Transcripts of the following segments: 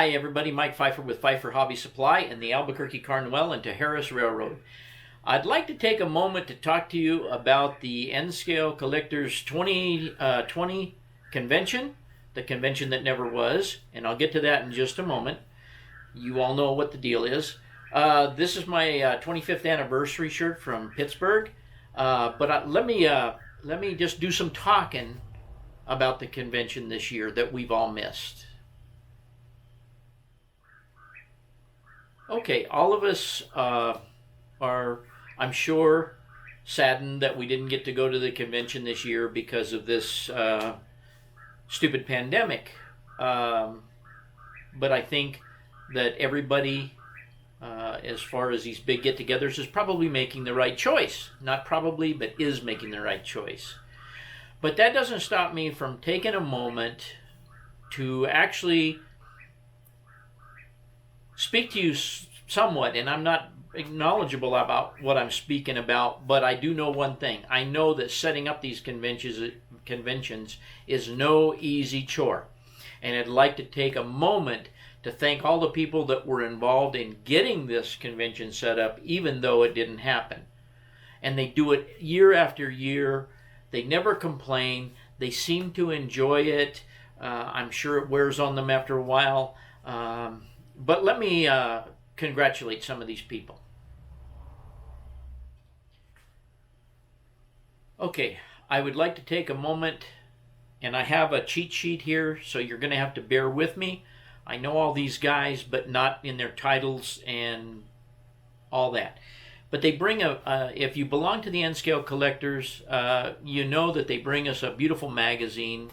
Hi everybody, Mike Pfeiffer with Pfeiffer Hobby Supply in the Albuquerque Carnwell and Harris Railroad. I'd like to take a moment to talk to you about the N-Scale Collectors 2020 convention, the convention that never was, and I'll get to that in just a moment. You all know what the deal is. This is my 25th anniversary shirt from Pittsburgh, but let me just do some talking about the convention this year that we've all missed. Okay, all of us are, I'm sure, saddened that we didn't get to go to the convention this year because of this stupid pandemic. But I think that everybody, as far as these big get-togethers, is probably making the right choice. Not probably, but is making the right choice. But that doesn't stop me from taking a moment to actually speak to you somewhat, and I'm not knowledgeable about what I'm speaking about, but I do know one thing. I know that setting up these conventions is no easy chore, and I'd like to take a moment to thank all the people that were involved in getting this convention set up, even though it didn't happen. And they do it year after year. They never complain. They seem to enjoy it. I'm sure it wears on them after a while. But let me congratulate some of these people. Okay, I would like to take a moment, and I have a cheat sheet here, so you're going to have to bear with me. I know all these guys, but not in their titles and all that. But they bring if you belong to the N-Scale Collectors, you know that they bring us a beautiful magazine,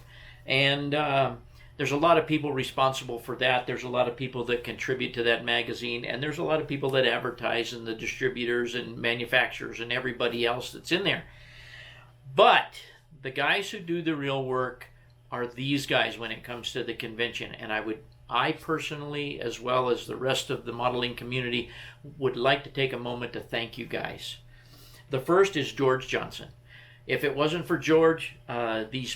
and there's a lot of people responsible for that. There's a lot of people that contribute to that magazine, and there's a lot of people that advertise, and the distributors and manufacturers and everybody else that's in there. But the guys who do the real work are these guys when it comes to the convention, and I personally, as well as the rest of the modeling community, would like to take a moment to thank you guys. The first is George Johnson. If it wasn't for George, these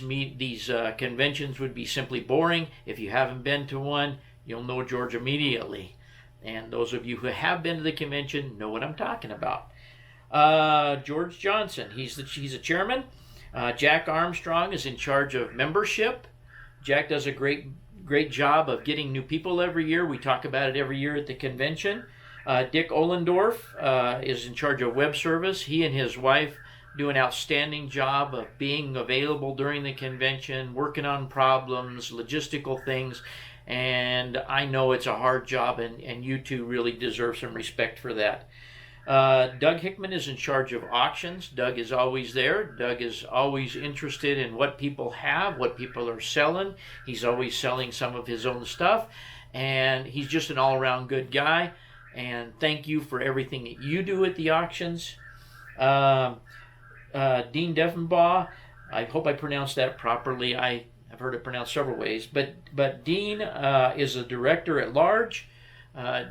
conventions would be simply boring. If you haven't been to one, you'll know George immediately. And those of you who have been to the convention know what I'm talking about. George Johnson, he's a chairman. Jack Armstrong is in charge of membership. Jack does a great job of getting new people every year. We talk about it every year at the convention. Dick Ohlendorf is in charge of web service. He and his wife do an outstanding job of being available during the convention, working on problems, logistical things, and I know it's a hard job, and you two really deserve some respect for that. Doug Hickman is in charge of auctions. Doug is always there. Doug is always interested in what people have, what people are selling. He's always selling some of his own stuff, and he's just an all-around good guy, and thank you for everything that you do at the auctions. Dean Devenbaugh, I hope I pronounced that properly. I've heard it pronounced several ways, but Dean is a director at large.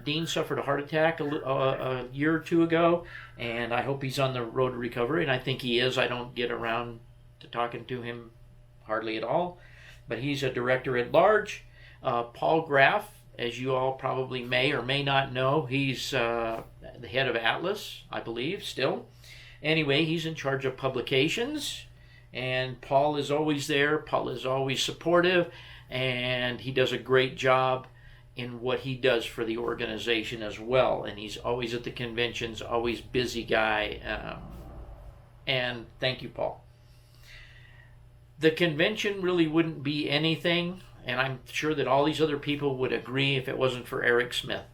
Dean suffered a heart attack a year or two ago, and I hope he's on the road to recovery, and I think he is. I don't get around to talking to him hardly at all, but he's a director at large. Paul Graff, as you all probably may or may not know, he's the head of Atlas, I believe, still. Anyway, he's in charge of publications, and Paul is always there. Paul is always supportive, and he does a great job in what he does for the organization as well. And he's always at the conventions, always busy guy, and thank you, Paul. The convention really wouldn't be anything, and I'm sure that all these other people would agree, if it wasn't for Eric Smith.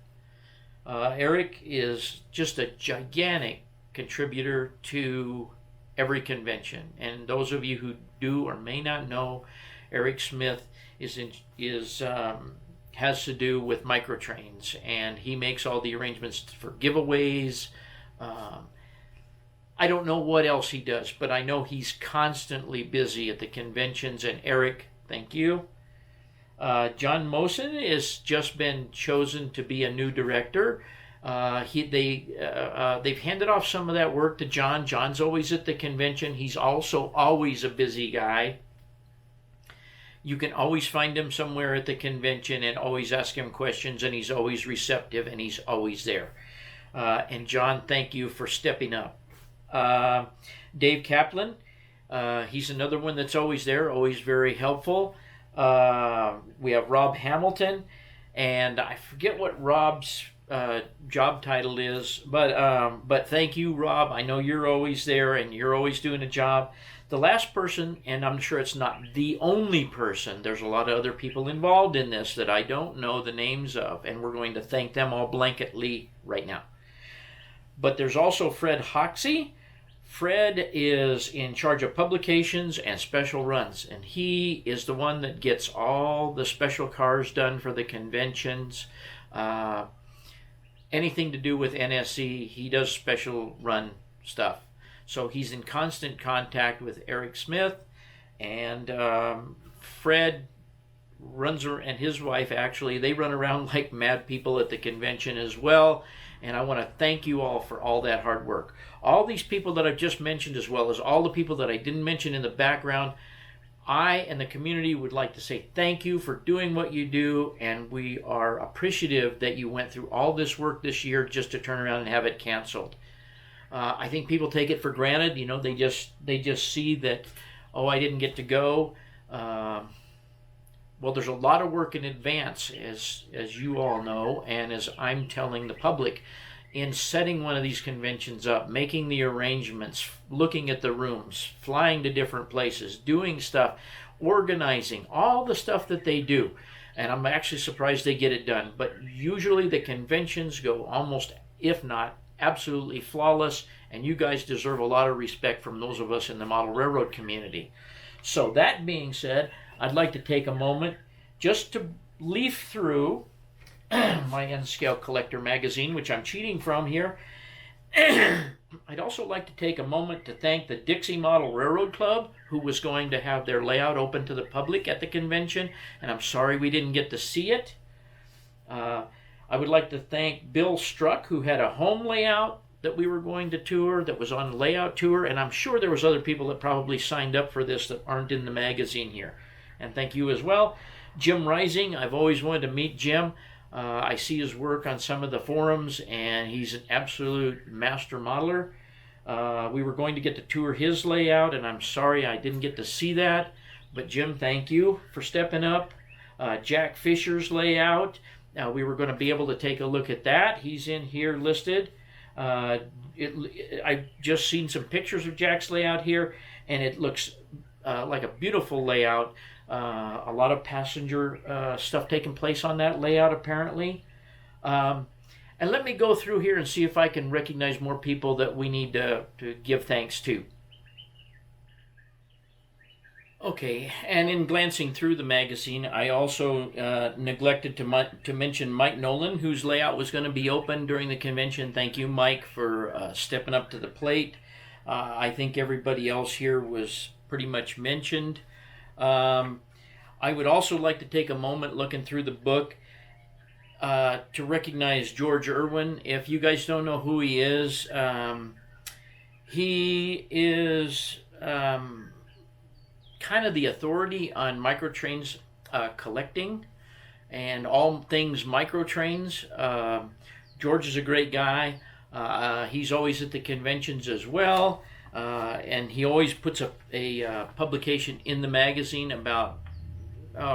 Eric is just a gigantic contributor to every convention, and those of you who do or may not know, Eric Smith has to do with microtrains, and he makes all the arrangements for giveaways. I don't know what else he does, but I know he's constantly busy at the conventions, and Eric, thank you. John Mosen has just been chosen to be a new director. They've handed off some of that work to John. John's always at the convention. He's also always a busy guy. You can always find him somewhere at the convention and always ask him questions, and he's always receptive and he's always there. And John, thank you for stepping up. Dave Kaplan, he's another one that's always there, always very helpful. We have Rob Hamilton, and I forget what Rob's job title is, but thank you, Rob. I know you're always there and you're always doing a job. The last person, and I'm sure it's not the only person, there's a lot of other people involved in this that I don't know the names of, and we're going to thank them all blanketly right now. But there's also Fred Hoxie. Fred is in charge of publications and special runs, and he is the one that gets all the special cars done for the conventions. Anything to do with NSC, he does special run stuff. So he's in constant contact with Eric Smith, and Fred runs, and his wife actually, they run around like mad people at the convention as well. And I want to thank you all for all that hard work. All these people that I've just mentioned, as well as all the people that I didn't mention in the background, I and the community would like to say thank you for doing what you do, and we are appreciative that you went through all this work this year just to turn around and have it canceled. I think people take it for granted. You know, they just see that, oh, I didn't get to go. Well, there's a lot of work in advance, as you all know, and as I'm telling the public, in setting one of these conventions up, making the arrangements, looking at the rooms, flying to different places, doing stuff, organizing, all the stuff that they do. And I'm actually surprised they get it done. But usually the conventions go almost, if not, absolutely flawless, and you guys deserve a lot of respect from those of us in the model railroad community. So that being said, I'd like to take a moment just to leaf through my N-Scale Collector magazine, which I'm cheating from here. I'd also like to take a moment to thank the Dixie Model Railroad Club, who was going to have their layout open to the public at the convention, and I'm sorry we didn't get to see it. I would like to thank Bill Struck, who had a home layout that we were going to tour, that was on the layout tour, and I'm sure there was other people that probably signed up for this that aren't in the magazine here. And thank you as well. Jim Rising, I've always wanted to meet Jim. I see his work on some of the forums, and he's an absolute master modeler. We were going to get to tour his layout, and I'm sorry I didn't get to see that. But Jim, thank you for stepping up. Jack Fisher's layout, we were going to be able to take a look at that. He's in here listed. I've just seen some pictures of Jack's layout here, and it looks like a beautiful layout. A lot of passenger stuff taking place on that layout, apparently. And let me go through here and see if I can recognize more people that we need to give thanks to. Okay, and in glancing through the magazine, I also neglected to mention Mike Nolan, whose layout was going to be open during the convention. Thank you, Mike, for stepping up to the plate. I think everybody else here was pretty much mentioned. I would also like to take a moment looking through the book to recognize George Irwin. If you guys don't know who he is kind of the authority on microtrains collecting and all things microtrains. George is a great guy. He's always at the conventions as well. And he always puts a publication in the magazine about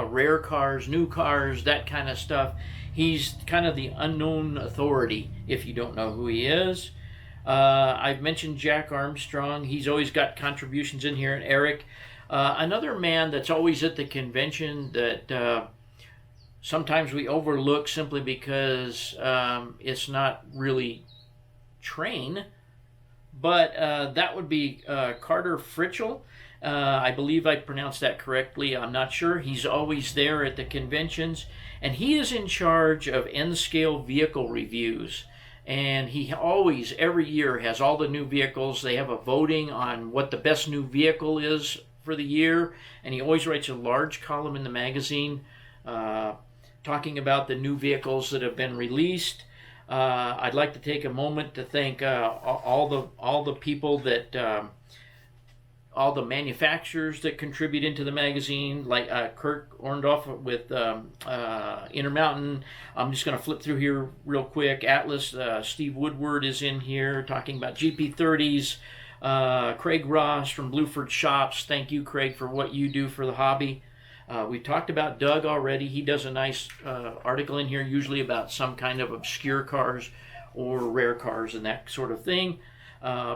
rare cars, new cars, that kind of stuff. He's kind of the unknown authority if you don't know who he is. I've mentioned Jack Armstrong. He's always got contributions in here. And Eric, another man that's always at the convention that sometimes we overlook simply because it's not really train. But that would be Carter Fritchell. I believe I pronounced that correctly. I'm not sure. He's always there at the conventions. And he is in charge of N-Scale vehicle reviews. And he always, every year, has all the new vehicles. They have a voting on what the best new vehicle is for the year. And he always writes a large column in the magazine talking about the new vehicles that have been released. I'd like to take a moment to thank all the people that all the manufacturers that contribute into the magazine, like Kirk Orndorff with Intermountain. I'm just going to flip through here real quick. Atlas, Steve Woodward is in here talking about GP30s. Craig Ross from Blueford Shops. Thank you, Craig, for what you do for the hobby. We talked about Doug already. He does a nice article in here, usually about some kind of obscure cars or rare cars and that sort of thing.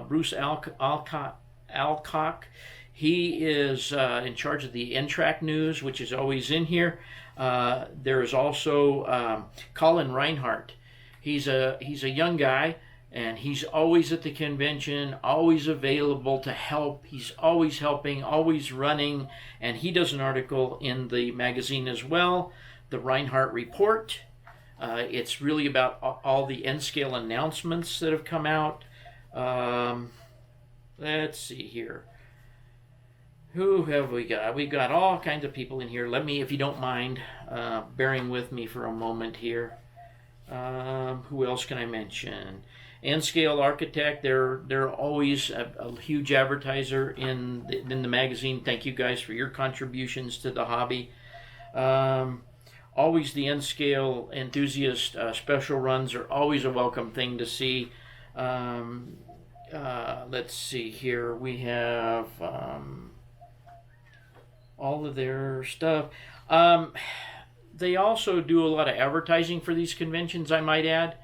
Bruce Alcock, he is in charge of the N-Track News, which is always in here. There is also Colin Reinhardt. He's a young guy, and he's always at the convention, always available to help. He's always helping, always running, and he does an article in the magazine as well, the Reinhardt Report. It's really about all the N-Scale announcements that have come out. Let's see here. Who have we got? We've got all kinds of people in here. Let me, if you don't mind, bearing with me for a moment here. Who else can I mention? N-Scale Architect. They're always a huge advertiser in the magazine. Thank you guys for your contributions to the hobby. Always the N-Scale Enthusiast special runs are always a welcome thing to see. Let's see here. We have all of their stuff. They also do a lot of advertising for these conventions, I might add.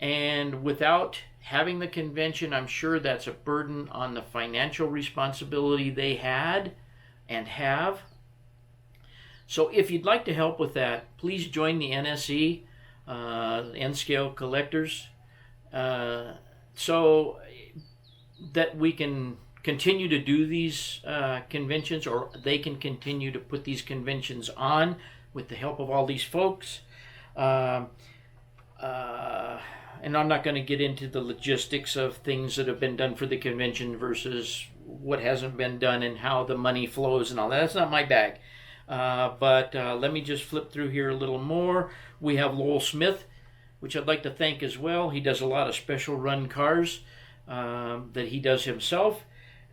And without having the convention, I'm sure that's a burden on the financial responsibility they had and have. So if you'd like to help with that, please join the NSE, N-Scale Collectors, so that we can continue to do these conventions, or they can continue to put these conventions on with the help of all these folks. And I'm not going to get into the logistics of things that have been done for the convention versus what hasn't been done and how the money flows and all that. That's not my bag. But let me just flip through here a little more. We have Lowell Smith, which I'd like to thank as well. He does a lot of special run cars that he does himself,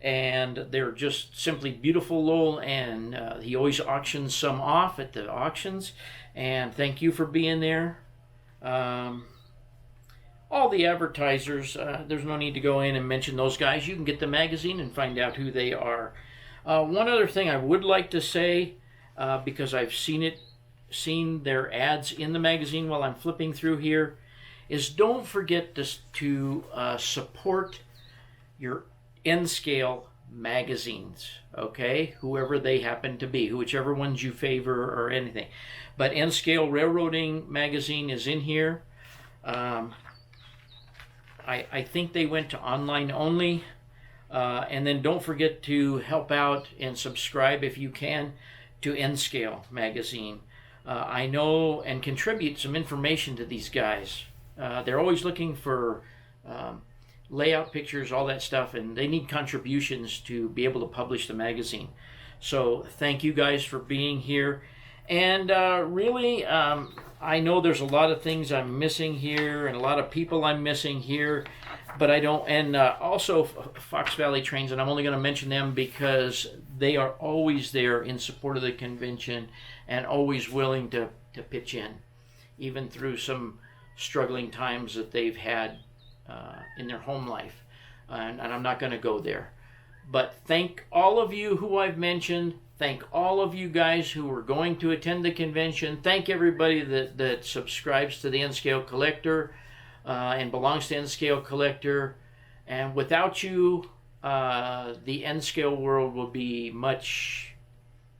and they're just simply beautiful, Lowell, and he always auctions some off at the auctions, and thank you for being there. All the advertisers, there's no need to go in and mention those guys. You can get the magazine and find out who they are. One other thing I would like to say, because I've seen their ads in the magazine while I'm flipping through here, is don't forget to support your N-Scale magazines, okay? Whoever they happen to be, whichever ones you favor or anything. But N-Scale Railroading magazine is in here. I think they went to online only. And then don't forget to help out and subscribe if you can to N-Scale magazine. I know, and contribute some information to these guys. They're always looking for layout pictures, all that stuff, and they need contributions to be able to publish the magazine. So thank you guys for being here. And really, I know there's a lot of things I'm missing here and a lot of people I'm missing here, but I don't. And also Fox Valley Trains, and I'm only going to mention them because they are always there in support of the convention and always willing to pitch in, even through some struggling times that they've had in their home life. And I'm not going to go there. But thank all of you who I've mentioned. Thank all of you guys who are going to attend the convention. Thank everybody that subscribes to the N-Scale Collector and belongs to N-Scale Collector. And without you, the N-Scale world will be much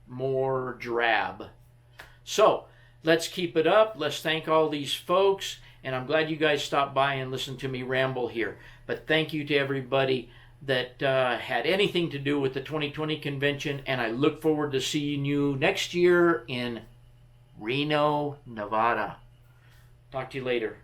more drab. So let's keep it up. Let's thank all these folks. And I'm glad you guys stopped by and listened to me ramble here. But thank you to everybody that had anything to do with the 2020 convention, and I look forward to seeing you next year in Reno, Nevada. Talk to you later.